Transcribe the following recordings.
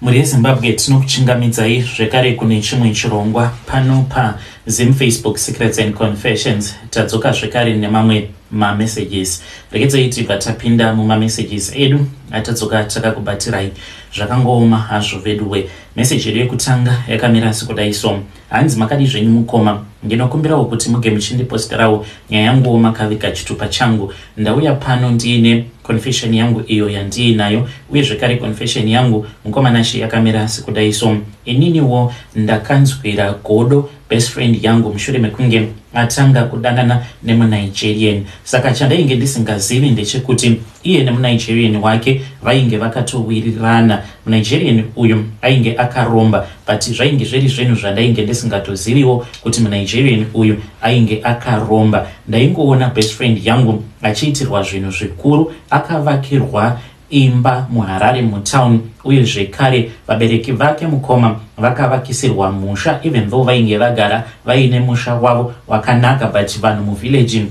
Muri Zimbabwe tinokuchingamidzai zvekare kune chimwe chirongwa pano paZim Facebook Secrets and Confessions. Tadzoka zvekare nemamwe messages. Rekedzai tibva tapinda messages edu atadzoka takakubatirai zvakangooma hazvo veduwe. Message yedu yekutanga yakamira sekudai so: hanzi makadi zvenyu mukoma, ndinokumbirawo kuti muge muchindiposterawo nyaya yangu makavika chitupa changu. Ndauya pano ndiine confession yangu iyo yandiinayo, uye zvekare confession yangu mukomanashi yakamira sekudai so: ininiwo ndakanzwira godo best friend yangu mushure mekunge atanga kudanana nemuNigerian. Saka chandainge ndisingazivi ndechekuti iye nemuNigerian wake vainge vakatowirirana. muNigerian uyu ainge akaromba, but zvainge zviri zvinhu zvandainge ndisingatoziviwo kuti muNigerian uyu ainge akaromba. Ndaingoona best friend yangu achiitirwa zvinhu zvikuru, akavakirwa imba muHarare mutown, uye zvekare vabereki vake mukoma vakavakisirwa musha, even though vainge vagara vaine musha wavo wakanaka, but vanhu muvillage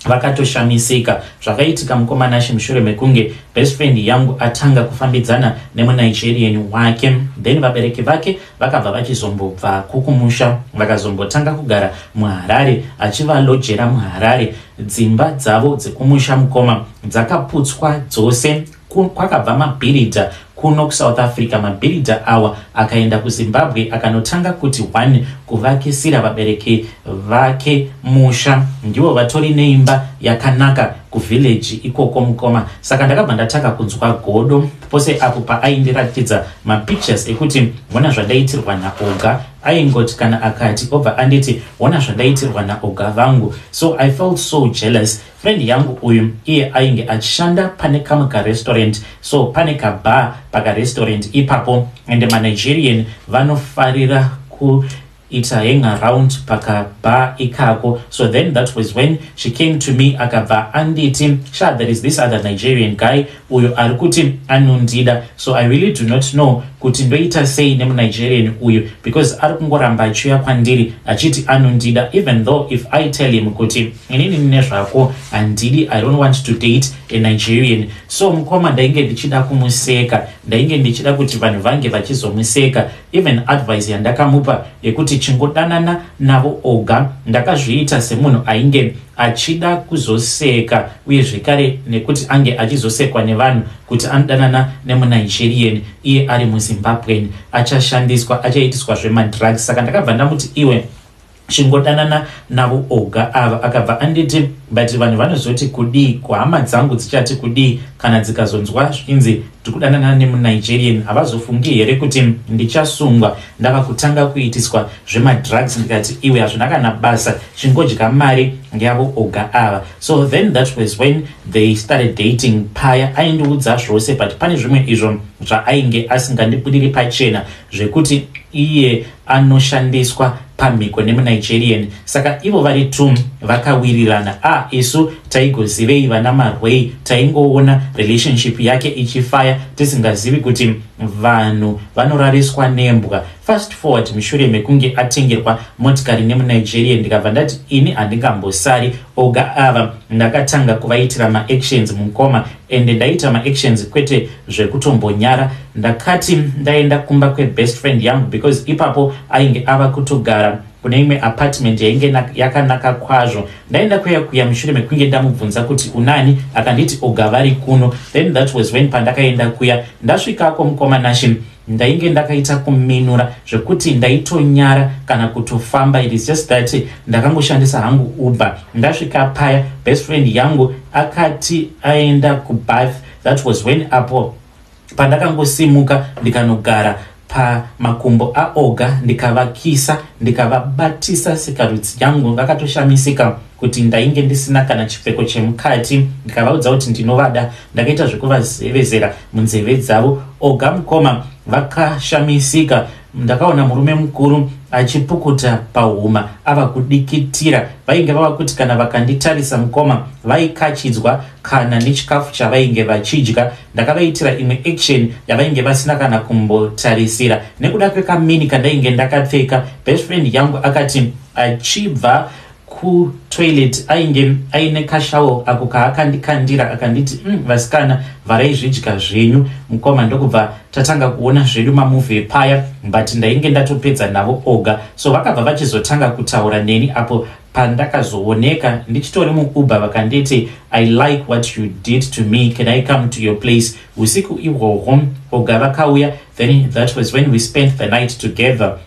vakatoshamisika. Zvakaitika mukomanashi mushure mekunge best friend yangu atanga kufambidzana nemuNigerian wake, then vabereki vake vakabva vachizombobva kukumusha vakazombotanga kugara muHarare, achivalojera muHarare. Dzimba dzavo dzekumusha mukoma dzakaputswa dzose, kwakabva mabhiridha kuno kuSouth Africa. Mabhiridha awa akaenda kuZimbabwe akanotanga kuti 1 kuvakisira vabereki vake musha, ndivo vatori neimba yakanaka kuvillage ikoko mukoma. Saka ndakabva ndataka kunzwa godo pose apo paaindiratidza mapictures ekuti ona zvandaitirwa naoga. Aingoti kana akati obva anditi ona zvandaitirwa naoga vangu. So I felt so jealous. Friend yangu uyu iye ainge achishanda pane kamwe karestaurant, so pane kabar pakarestaurant ipapo, and maNigerian vanofarira kuita hang around pakabar ikako. So then that was when she came to me akabva anditi, sha, there is this other Nigerian guy uyu arikuti anondida. So I really do not know kuti ndoita sei nemuNigerian uyu, because arikungoramba achiuya kwandiri achiti anondida, even though if I tell him kuti inini nezvako handidi, I don't want to date a Nigerian. So mukoma ndainge ndichida kumuseka, ndainge ndichida kuti vanhu vange vachizomuseka. Even advice yandakamupa yekuti chingodanana navo oga, ndakazviita semunhu ainge achida kuzoseka, uye zvekare nekuti ange achizosekwa nevanhu kuti anodanana nemuNigerian iye ari muZimbabwean, achashandiswa, achaitiswa zvemadrugs. Saka ndakabva ndamuti iwe chingodanana navo oga ava. Akabva anditi but vanhu vanozoti kudii, kuhama dzangu dzichati kudii kana dzikazonzwa zvinzi tikudanana nemuNigerian? Havazofungi here kuti ndichasungwa ndava kutanga kuitiswa zvemadrugs? Ndikati iwe hazvina kana basa, chingodya mari ngeavo oga ava. So then that was when they started dating. Paya aindiudza zvose, but pane zvimwe izvo zvaainge asingandibudiri pachena zvekuti iye anoshandiswa pamhiko nemuNigerian. Saka ivo vari two vakawirirana. Isu taigozivei vana marwei, taingoona relationship yake ichifaya tisingazivi kuti vanhu vanorariswa nembwa. Fast forward mushure mekunge atengerwa motikari nemuNigerian, ndikabva ndati ini handingambosari oga ava, ndakatanga kuvaitira maactions mukoma, ende ndaita maactions kwete zvekutombonyara. Ndakati ndaenda kumba kwebest friend yangu, because ipapo ainge ava kutogara kune imwe apartment yainge yakanaka kwazvo. Ndaenda kuya mushure mekunge ndamubvunza kuti unani, akanditi oga vari kuno. Then that was when pandakaenda kuya, ndasvikako mukomanashi ndainge ndakaita kuminura zvekuti ndaitonyara kana kutofamba. It is just that ndakangoshandisa hangu Uber. Ndasvika paya best friend yangu akati aenda kubath. That was when apo pandakangosimuka ndikanogara pamakumbo aoga, ndikavakisa, ndikavabatisa sikarudzi yangu. Vakatoshamisika kuti ndainge ndisina kana chipfeko chemukati. Ndikavaudza kuti ndinovada, ndakaita zvekuvazevezera munzeve dzavo. Oga mukoma vakashamisika. Ndakaona murume mukuru achipukuta pahuma ava kudikitira. Vainge vava kuti kana vakanditarisa mukoma vaikachidzwa kana nechikafu chavainge vachidya. Ndakavaitira imwe action yavainge vasina kana kumbotarisira. Nekuda kwekamini kandainge ndakapfeka, best friend yangu akati achibva kutoilet ainge aine kashawo ako kaakandikandira akanditi vasikana varai zvidya zvenyu mukoma ndokubva tatanga kuona zvedu mamuvi paya but ndainge ndatopedza navo oga. So vakabva vachizotanga kutaura neni apo pandakazooneka ndichitori muuber vakanditi I like what you did to me, can I come to your place? Usiku ihwohwo oga vakauya, then that was when we spent the night together.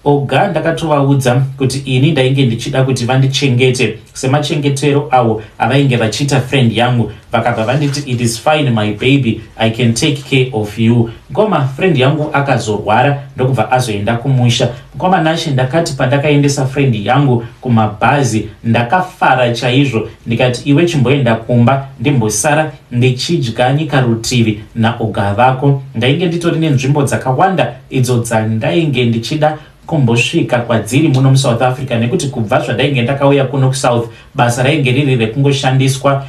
Oga ndakatovaudza kuti ini ndainge ndichida kuti vandichengete semachengetero avo avainge vachiita friend yangu. Vakabva vanditi it is fine my baby, I can take care of you. Ngoma friend yangu akazorwara ndokubva azoenda kumusha. Ngoma Nashi ndakati pandakaendesa friend yangu kumabhazi ndakafara chaizvo ndikati iwe chimboenda kumba ndimbosara ndichidya nyika rutivi naoga vako. Ndainge nditori nenzvimbo dzakawanda idzo dzandainge ndichida kumbosvika kwadziri muno muSouth Africa nekuti kubva zvadainge ndakauya kuno kuSouth basa rainge riri rekungoshandiswa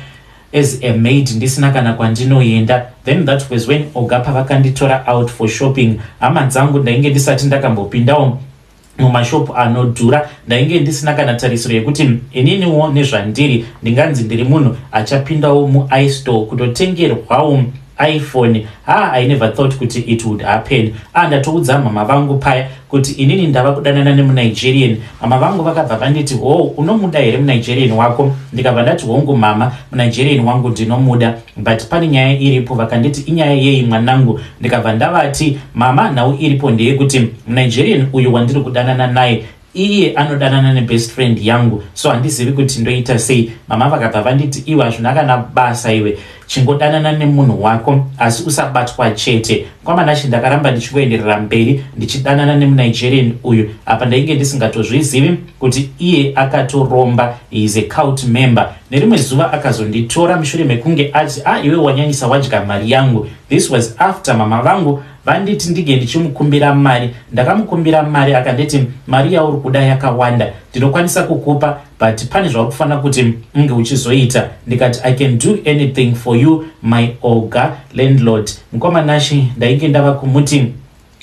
as a maid ndisina kana kwandinoenda. Then that was when oga pavakanditora out for shopping. Hama dzangu ndainge ndisati ndakambopindawo mumashopu anodhura, ndainge ndisina kana tarisiro yekuti ininiwo nezvandiri ndinganzi ndiri munhu achapindawo muistore kutotengerwawo iPhone. I never thought kuti it would happen. Ndatoudza mama vangu paya kuti inini ndava kudanana nemunigerian. Mama vangu vakabva vanditi unomuda here munigerian wako? Ndikabva ndati hongu mama, munigerian wangu ndinomuda, but pane nyaya iripo. Vakanditi inyaya yei mwanangu? Ndikabva ndavati mama nhau iripo ndeyekuti munigerian uyu wandiri kudanana naye iye anodanana nebest friend yangu, so handizivi kuti ndoita sei. Mama vakabva vanditi iwe hazvina kana basa iwe, chingodanana nemunhu wako asi usabatwa chete. Ngoma Nashi ndakaramba ndichingoenderera mberi ndichidanana nemunigerian uyu. Apa ndainge ndisingatozvizivi kuti iye akatoromba, he is a cult member. Nerimwe zuva akazonditora mushure mekunge ati iwe wanyanyisa wadya mari yangu. This was after mama vangu vanditi ndige ndichimukumbira mari. Ndakamukumbira mari akanditi mari yauri kuda yakawanda, ndinokwanisa kukupa but pane zvauri kufanira kuti unge uchizoita. Ndikati I can do anything for you my oga landlord. Mukoma Nashi ndainge ndava kumuti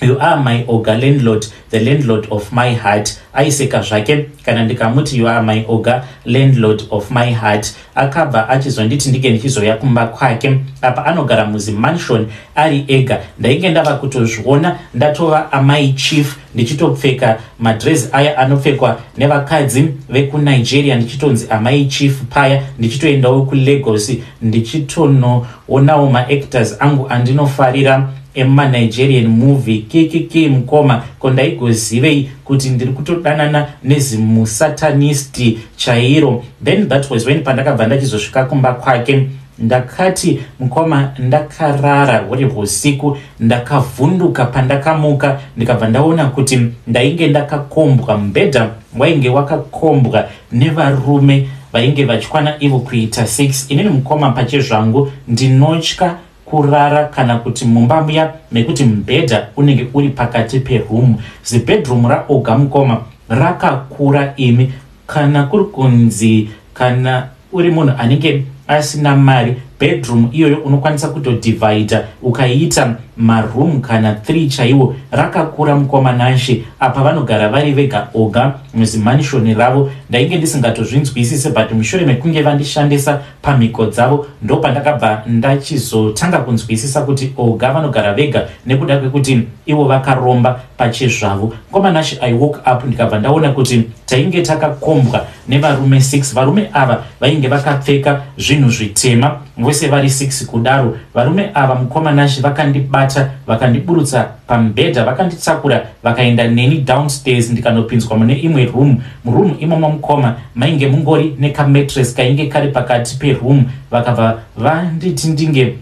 you are my oga landlord, the landlord of my heart. Aiseka zvake kana ndikamuti you are my oga landlord of my heart. Akabva achizonditi ndike ndichizoya kumba kwake. Apa anogara muzimansion ari ega. Ndainge ndava kutozviona ndatova amai chief ndichitopfeka madress aya anopfekwa nevakadzi vekunigeria ndichitonzi amai chief paya, ndichitoendawo kuLagos ndichitonoonawo maactors angu andinofarira emanigerian movie kikiki mukoma kondaigozivei kuti ndiri kutodanana nezimusatanisti chairo. Then that was when pandakabva ndachizosvika kumba kwake. Ndakati mukoma ndakarara huri usiku, ndakavhunduka pandakamuka ndikabva ndaona kuti ndainge ndakakombwa. Mubhedha wainge wakakombwa nevarume vainge vachikwana ivo kuita 6. Inini mukoma pachezvangu ndinotya kurara kana kuti mumba muya mekuti mubhedha unenge uri pakati peroom. Zibhedroom raoga mukoma rakakura imi, kana kuri kunzi kana uri munhu anenge asina mari bedroom iyoyo unokwanisa kutodivhaidha ukaiita maroom kana 3 chaiwo. Rakakura mukoma Nashi. Apa vanogara vari vega oga muzimanishoni ravo. Ndainge ndisingatozvinzwisise but mushure mekunge vandishandisa pamhiko dzavo ndo pandakabva ndachizotanga kunzwisisa kuti oga vanogara vega nekuda kwekuti ivo vakaromba pachezvavo. Mukoma Nashi I woke up ndikabva ndaona kuti tainge takakombwa nevarume 6. Varume ava vainge vakapfeka zvinhu zvitema vose vari 6 kudaro. Varume ava mukoma Nashi vakandibata vakandiburutsa pambedha vakanditsakura vakaenda neni downstairs ndikanopinzwa mune imwe room. Muroom imomo mukoma mainge mungori nekametress kainge kari pakati peroom. Vakabva vanditi ndinge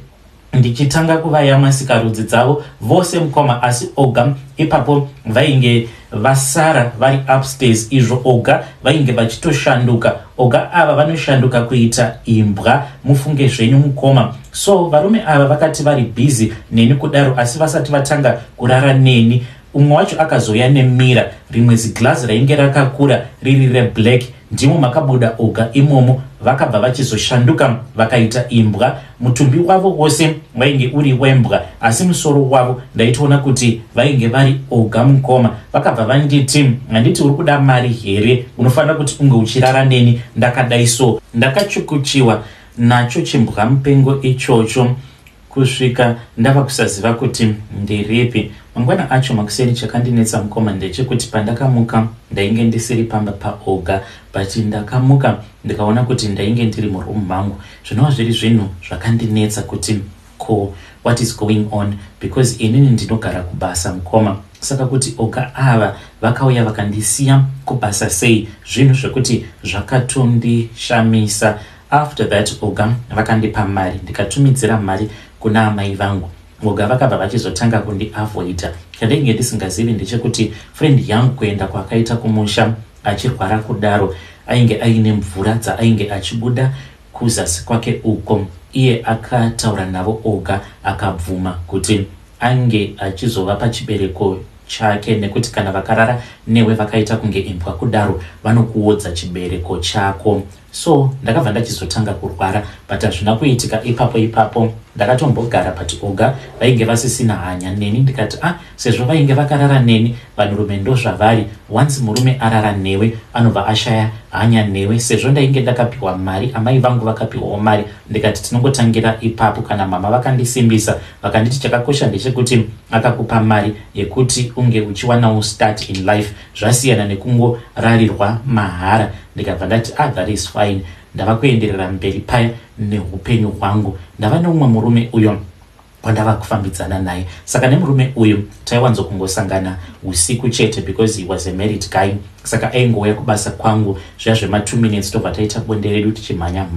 ndichitanga kuvayamwasika rudzi dzavo vose mukoma, asi oga ipapo vainge vasara vari upstairs. Izvo oga vainge vachitoshanduka. Oga ava vanoshanduka kuita imbwa mufunge zvenyu mukoma. So varume ava vakati vari busy neni kudaro asi vasati vatanga kurara neni. umwe wacho akazoya nemira rimwe ziglass rainge rakakura riri reblack. Ndimo makabuda Oga imomo, vakabva vachizoshanduka vakaita imbwa. Mutumbi wavo wose wainge uri wembwa, asi musoro wavo ndaitoona kuti vainge vari Oga mukoma. Vakabva vanditi, handiti uri kuda mari here, unofanira kuti unge uchirara neni. Ndakadai so, ndakachukuchiwa nacho chimbwa mupengo ichocho kusvika ndava kusaziva kuti ndiripi. Mangwana acho makuseri chakandinetsa mukoma ndechekuti pandakamuka ndainge ndisiri pamba paOga, but ndakamuka ndikaona kuti ndainge ndiri muroom mangu. Zvinova zviri zvinhu zvakandinetsa kuti what is going on, because inini ndinogara kubasa mukoma. Saka kuti Oga ava vakauya vakandisiya kubasa sei, zvinhu zvekuti zvakatondishamisa. After that Oga vakandipa mari, ndikatumidzira mari kuna amai vangu. Oga vakabva vachizotanga kundiavoida. Chandainge ndisingazivi ndechekuti friend yangu kuenda kwakaita kumusha achirwara kudaro, ainge aine mvura dzaainge achibuda kuzasi kwake uko. Iye akataura navo Oga akabvuma kuti ange achizova pachibereko chake, nekuti kana vakarara newe vakaita kunge imbwa kudaro vanokuodza chibereko chako. So ndakabva ndachizotanga kurwara, but hazvina kuitika ipapo ndakatombogara pati Oga vainge vasisina hanya neni. Ndikati sezvo vainge vakarara neni, vanhurume ndozvavari, once murume arara newe anobva ashaya hanya newe. Sezvo ndainge ndakapiwa mari, amai vangu vakapiwawo mari, ndikati tinongotangira ipapo. Kana mama vakandisimbisa vakanditi chakakosha ndechekuti akakupa mari yekuti unge uchiwanawo start in life, zvasiyana nekungorarirwa mahara. Ndikabva ndati that is fine. Ndava kuenderera mberi paya neupenyu hwangu. Ndava neumwe murume uyo wandava kufambidzana naye. Saka nemurume uyu taiwanzo kungosangana usiku chete, because he was a married guy. Saka aingouya kubasa kwangu zviya zvema 2 minutes tobva taita bonde redu tichimhanya.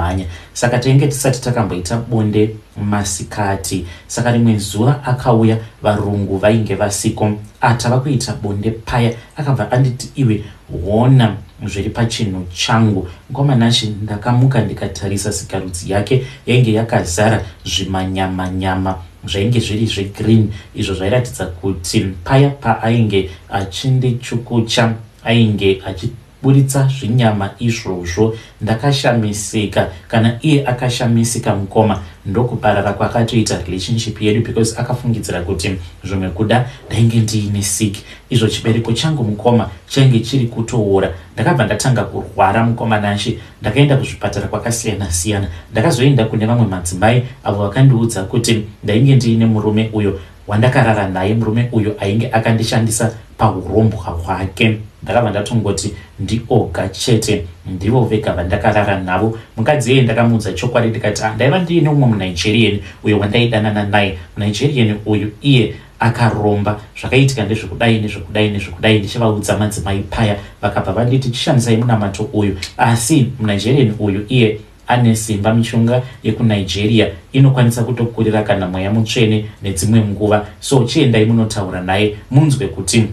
Saka tainge tisati takamboita bonde masikati. Saka rimwe zuva akauya varungu vainge vasiko, tava kuita bonde paya. Akabva anditi, iwe wona zviri pachinhu changu. Ngomanashe ndakamuka ndikatarisa sikarudzi yake yainge yakazara zvimanyama zvainge zviri zvegreen, izvo zvairatidza kuti paya paainge achindichukucha ainge achiburitsa zvinyama izvozvo. Ndakashamisika, kana iye akashamisika mukoma. Ndokuparara kwakatoita relationship yedu, because akafungidzira kuti zvimwe kuda ndainge ndiine sick. Izvo chibereko changu mukoma chainge chiri kutoora. Ndakabva ndatanga kurwara mukoma nashe. Ndakaenda kuzvipatara kwakasiyana-siyana. Ndakazoenda kune vamwe madzimai avo vakandiudza kuti ndainge ndiine murume uyo wandakarara naye. Murume uyo ainge akandishandisa paurombwa hwake. Ndakabva ndatongoti ndiOga chete ndivo vega vandakarara navo. Mukadzi iye ndakamuudza chokwadi ndikati ndaiva ndiine umwe muNigerian uyo wandaidanana naye. muNigerian uyu iye akaromba, zvakaitika ndezvekudai ndichivaudza madzimai paya. Vakabva vanditi tishandisai munamato uyu, asi muNigerian uyu iye ane simba. Mishonga yekuNigeria inokwanisa kutokurira kana mweya mutsvene nedzimwe nguva. So chiendai munotaura naye munzwe kuti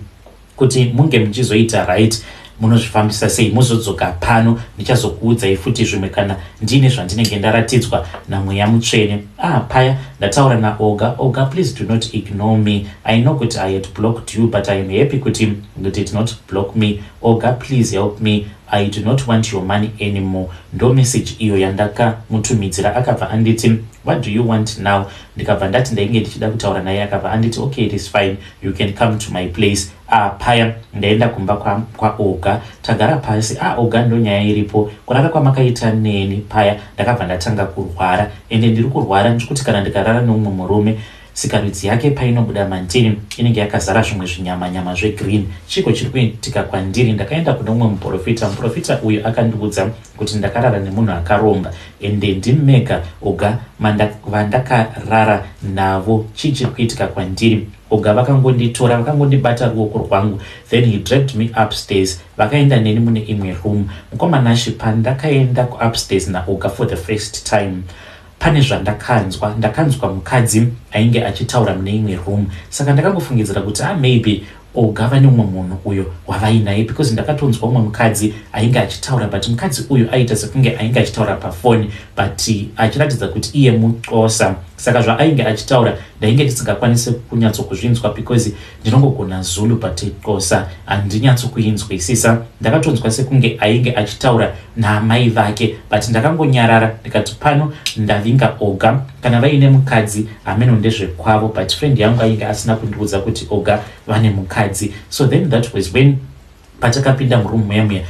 munge muchizoita right, munozvifambisa sei, muzodzoka pano ndichazokuudzai futi zvimwe kana ndine zvandinenge ndaratidzwa namweya mutsvene. Paya ndataura naOga. Oga, please do not ignore me. I know kuti I had blocked you, but I am happy kuti you did not block me. Oga, please help me. I do not want your money anymore. Ndo message iyo yandakamutumidzira. Akabva anditi, what do you want now? Ndikabva ndati ndainge ndichida kutaura naye. Akabva anditi, okay, it is fine, you can come to my place. Paya ndaenda kumba kwa Oga, tagara pasi. Oga, ndo nyaya iripo, kurara kwamakaita neni paya. Ndakabva ndatanga kurwara, ende ndiri kurwara ndikuti kana ndikarara nomumwe murume sikarudzi yake painobuda mantini inenge yakazara zvimwe zvinyama zvegreen. Chiko chiri kuitika kwandiri. Ndakaenda kuna umwe muprofita uyu akandiudza kuti ndakarara nemunhu akaromba, ende ndimega Oga vandakarara navo. Chiri kuitika kwandiri. Oga vakangonditora, vakangondibata ruoko rwangu, then he dragged me upstairs. Vakaenda neni mune imwe room. Mukomanashi pandakaenda upstairs naOga for the first time, pane zvandakanzwa mukadzi ainge achitaura mune imwe room. Saka ndakangofungidzira kuti maybe Oga vane umwe munhu uyo wavainaye, because ndakatonzwa umwe mukadzi ainge achitaura, but mukadzi uyu aita sekunge ainge achitaura pafoni but achiratidza kuti iye muXhosa. Saka zvaainge achitaura ndainge ndisingakwanisi kunyatsokuzvinzwa because ndinongogona Zulu but Xhosa handinyatsokuyinzwisisa. Ndakatonzwa sekunge ainge achitaura naamai vake but ndakangonyarara ndikati pano ndavinga Oga kana vaine mukadzi ameno ndezvekwavo, but friend yangu ainge asina kundiudza kuti Oga vane mukadzi. So then that was when patakapinda murumu yemuya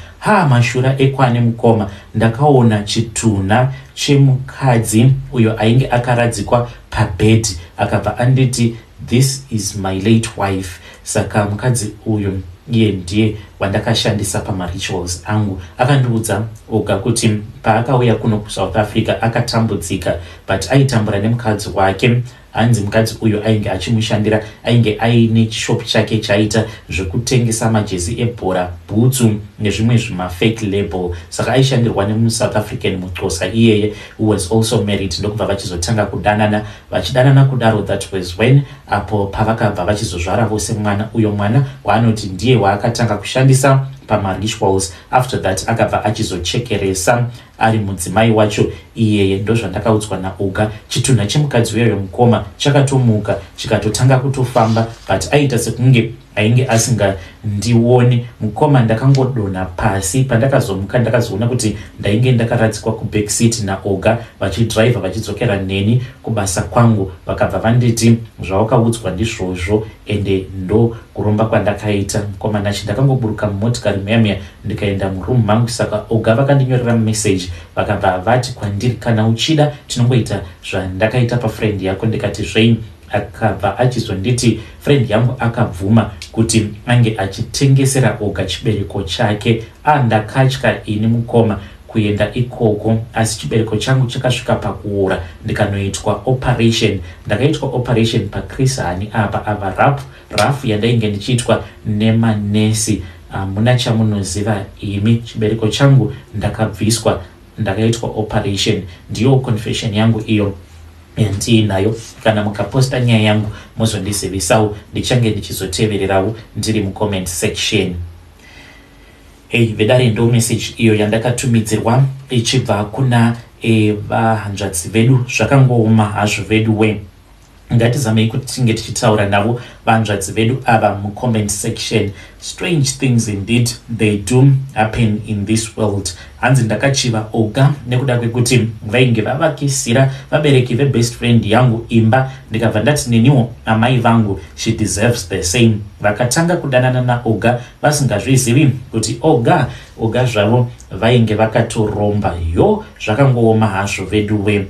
mashura ekwane mukoma ndakaona chitunha chemukadzi uyo ainge akaradzikwa pabed akabva anditi this is my late wife. Saka mukadzi uyo iye ndiye wandakashandisa pamarituals angu. Akandiudza Oga kuti paakauya kuno kuSouth Africa akatambudzika but aitambura nemukadzi wake. Hanzi mukadzi uyo ainge achimushandira, ainge aine shop chake chaita zvekutengesa majezi ebhora, bhutsu nezvimwe zvimafake label. Saka aishandirwa nemuSouth African muXhosa iyeye who was also married. Ndokubva vachizotanga kudanana, vachidanana kudaro that was when apo pavakabva vachizozvara vose mwana. Uyo mwana waanoti ndiye waakatanga kushandisa pamarituals. After that akabva achizochekeresa ari mudzimai wacho iyeye. Ndozvandakaudzwa naOga. Chitunha chemukadzi uyoyo mukoma chakatomuka chikatotanga kutofamba but aita sekunge ainge asingandioni. Mukoma ndakangodonha pasi. Pandakazomuka ndakazoona kuti ndainge ndakaradzikwa kuback seat naOga vachidriva vachidzokera neni kubasa kwangu. Vakabva vanditi zvawakaudzwa ndizvozvo ende ndo kuromba kwandakaita. Mukoma nachi ndakangoburuka mumotikari muyamya ndikaenda murumu mangu. Saka Oga vakandinyorera message vakabva vati kwandiri kana uchida tinongoita zvandakaita pafriend yako. Ndikati zvein. Akabva achizonditi friend yangu akabvuma kuti ange achitengesera Oga chibereko chake. Ndakatya ini mukoma kuenda ikoko, asi chibereko changu chakasvika pakuora ndikanoitwa operation. Ndakaitwa operation paChris Hani apa ava rafu yandainge ndichiitwa nemanesi. Muna chamunoziva imi, chibereko changu ndakabviswa, ndakaitwa operation. Ndiyo confession yangu iyo yandiinayo. Kana mukaposta nyaya yangu muzondizivisawo, ndichange ndichizotevererawo ndiri mucomment section. Vedare ndo message iyo yandakatumidzirwa ichibva kuna vahanzvadzi vedu. Zvakangooma hazvo vedu we. Ngatizamei kuti tinge tichitaura navo vahanzvadzi vedu ava mucomment section. Strange things indeed they do happen in this world. Hanzi ndakachiva Oga nekuda kwekuti vainge vavakisira vabereki vebest friend yangu imba. Ndikabva ndati neniwo amai vangu she deserves the same. Vakatanga kudanana naOga vasingazvizivi kuti Oga zvavo vainge vakatoromba. Zvakangooma hazvo vedu we.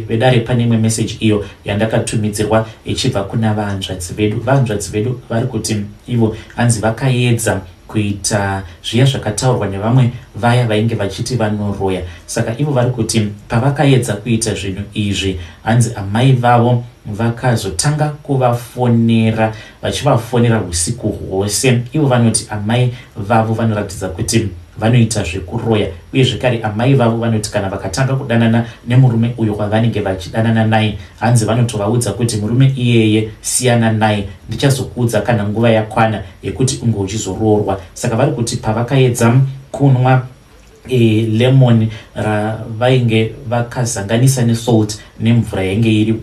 Vedare pane imwe message iyo yandakatumidzirwa ichibva kuna vahanzvadzi vedu. Vahanzvadzi vedu vari kuti ivo hanzi vakaedza kuita zviya zvakataurwa nevamwe vaya vainge vachiti vanoroya. Saka ivo vari kuti pavakaedza kuita zvinhu izvi hanzi amai vavo vakazotanga kuvafonera, vachivafonera usiku hwose. Ivo vanoti amai vavo vanoratidza kuti vanoita zvekuroya, uye zvekare amai vavo vanoti kana vakatanga kudanana nemurume uyo kwavanenge vachidanana naye hanzi vanotovaudza kuti murume iyeye siyana naye, ndichazokuudza kana nguva yakwana yekuti unge uchizoroorwa. Saka vari kuti pavakaedza kunwa lemon ravainge vakazanganisa nesalt nemvura yainge iri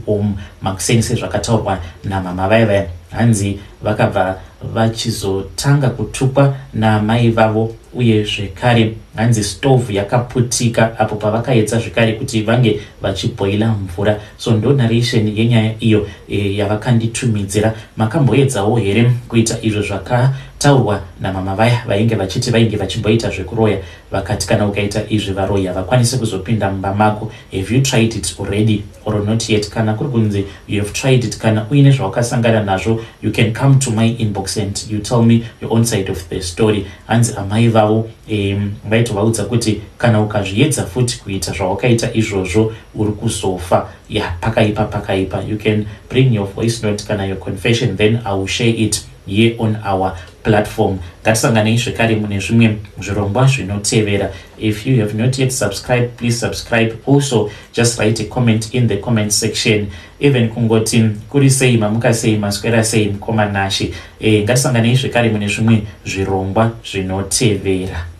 makuseni sezvakataurwa namama vaya hanzi vakabva vachizotanga kutukwa namai vavo. Uye zvekare hanzi stove yakaputika apo pavakaedza zvekare kuti vange vachiboila mvura. So ndo narration yenyaya iyo yavakanditumidzira. Makamboedzawo here kuita izvo zvakataurwa namama vaya vainge vachiti vainge vachimboita zvekuroya? Vakati kana ukaita izvi varoyi havakwanisi kuzopinda mumba mako. Have you tried it already or not yet? Kana kuri kunzi you have tried it, kana uine zvawakasangana nazvo, you can come to my inbox and you tell me your own side of the story. Hanzi amai vavo vaitovaudza kuti kana ukazviedza futi kuita zvawakaita izvozvo uri kuzofa. Pakaipa. You can bring your voice note kana your confession, then I will share it on our platform. Ngatisanganei zvekare mune zvimwe zvirongwa zvinotevera. If you have not yet subscribed, please subscribe. Also, just write a comment in the comment section. Even kungoti kuri sei, mamuka sei, maswera sei, mukoma nashi. Ngatisanganei zvekare mune zvimwe zvirongwa zvinotevera.